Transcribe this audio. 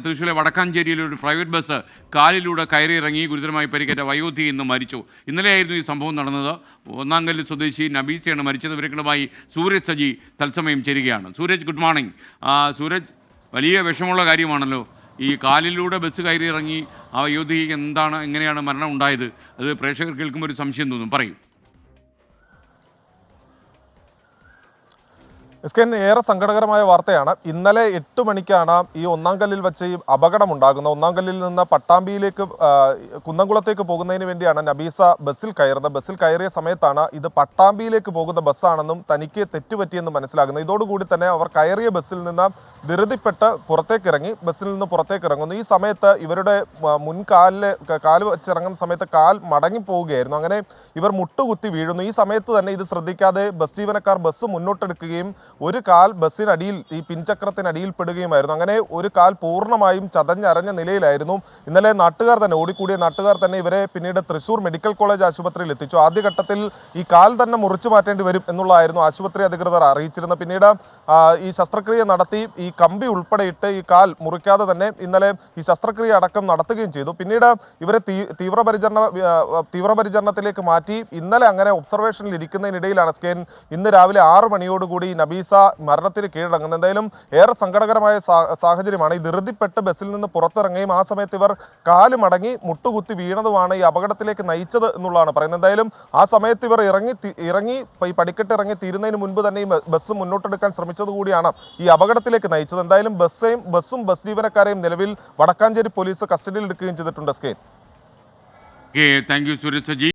തൃശ്ശൂരിലെ വടക്കാഞ്ചേരിയിലെ ഒരു private bus കാലിലൂടെ കയറിയിറങ്ങി ഗുരുതരമായി പരിക്കേറ്റ വയോധി ഇന്ന് മരിച്ചു. ഇന്നലെയായിരുന്നു ഈ സംഭവം നടന്നത്. ഒന്നാങ്കല്ല് സ്വദേശി നബീസയാണ് മരിച്ചത്. വിവരങ്ങളുമായി സൂരജ് സജി തത്സമയം ചേരുകയാണ്. Sooraj, good morning. സൂരജ്, വലിയ വിഷമമുള്ള കാര്യമാണല്ലോ ഈ കാലിലൂടെ ബസ് കയറിയിറങ്ങി ആ വയോധിക്ക് എങ്ങനെയാണ് മരണം ഉണ്ടായത്? അത് പ്രേക്ഷകർ കേൾക്കുമ്പോൾ ഒരു സംശയം തോന്നും, പറയും. ഏറെ സങ്കടകരമായ വാർത്തയാണ്. ഇന്നലെ 8 മണിക്കാണ് ഈ ഒന്നാംകല്ലിൽ വെച്ച് ഈ അപകടമുണ്ടാകുന്നത്. ഒന്നാംകല്ലിൽ നിന്ന് പട്ടാമ്പിയിലേക്ക് കുന്നംകുളത്തേക്ക് പോകുന്നതിന് വേണ്ടിയാണ് നബീസ ബസ്സിൽ കയറുന്നത്. ബസ്സിൽ കയറിയ സമയത്താണ് ഇത് പട്ടാമ്പിയിലേക്ക് പോകുന്ന ബസ്സാണെന്നും തനിക്ക് തെറ്റുപറ്റിയെന്ന് മനസ്സിലാകുന്നത്. ഇതോടുകൂടി തന്നെ അവർ കയറിയ ബസ്സിൽ നിന്ന് ധൃതിപ്പെട്ട് ബസ്സിൽ നിന്ന് പുറത്തേക്ക് ഇറങ്ങുന്നു. ഈ സമയത്ത് ഇവരുടെ കാല് വെച്ചിറങ്ങുന്ന സമയത്ത് കാൽ മടങ്ങിപ്പോവുകയായിരുന്നു. അങ്ങനെ ഇവർ മുട്ടുകുത്തി വീഴുന്നു. ഈ സമയത്ത് തന്നെ ഇത് ശ്രദ്ധിക്കാതെ ബസ് ജീവനക്കാർ ബസ് മുന്നോട്ടെടുക്കുകയും ഒരു കാൽ ബസ്സിനടിയിൽ, ഈ പിൻചക്രത്തിനടിയിൽ പെടുകയുമായിരുന്നു. അങ്ങനെ ഒരു കാൽ പൂർണ്ണമായും ചതഞ്ഞരഞ്ഞ നിലയിലായിരുന്നു. ഇന്നലെ ഓടിക്കൂടിയ നാട്ടുകാർ തന്നെ ഇവരെ പിന്നീട് തൃശ്ശൂർ മെഡിക്കൽ കോളേജ് ആശുപത്രിയിൽ എത്തിച്ചു. ആദ്യഘട്ടത്തിൽ ഈ കാൽ തന്നെ മുറിച്ചു മാറ്റേണ്ടി വരും എന്നുള്ളതായിരുന്നു ആശുപത്രി അധികൃതർ അറിയിച്ചിരുന്നത്. പിന്നീട് ഈ ശസ്ത്രക്രിയ നടത്തി ഈ കമ്പി ഉൾപ്പെടെയിട്ട് ഈ കാൽ മുറിക്കാതെ തന്നെ ഇന്നലെ ഈ ശസ്ത്രക്രിയ അടക്കം നടത്തുകയും ചെയ്തു. പിന്നീട് ഇവരെ തീവ്രപരിചരണത്തിലേക്ക് മാറ്റി. ഇന്നലെ അങ്ങനെ ഒബ്സർവേഷനിൽ ഇരിക്കുന്നതിനിടയിലാണ് ഇന്ന് രാവിലെ 6 മണിയോടുകൂടി നബീസ മരണത്തിന് കീഴടങ്ങുന്നത്. എന്തായാലും ഏറെ സങ്കടകരമായ സാഹചര്യമാണ്. ഈ ധൃതിപ്പെട്ട് ബസ്സിൽ നിന്ന് പുറത്തിറങ്ങുകയും ആ സമയത്ത് ഇവർ കാല് മടങ്ങി മുട്ടുകുത്തി വീണതുമാണ് ഈ അപകടത്തിലേക്ക് നയിച്ചത് എന്നുള്ളതാണ് പറയുന്നത്. എന്തായാലും ആ സമയത്ത് ഇവർ ഇറങ്ങി ഈ പടിക്കെട്ട് ഇറങ്ങി തീരുന്നതിന് മുൻപ് തന്നെ ഈ ബസ് മുന്നോട്ടെടുക്കാൻ ശ്രമിച്ചത് കൂടിയാണ് ഈ അപകടത്തിലേക്ക് നയിച്ചത്. എന്തായാലും ബസ്സും ബസ് ജീവനക്കാരെയും നിലവിൽ വടക്കാഞ്ചേരി പോലീസ് കസ്റ്റഡിയിൽ എടുക്കുകയും ചെയ്തിട്ടുണ്ട്. Thank you Sooraj Saji.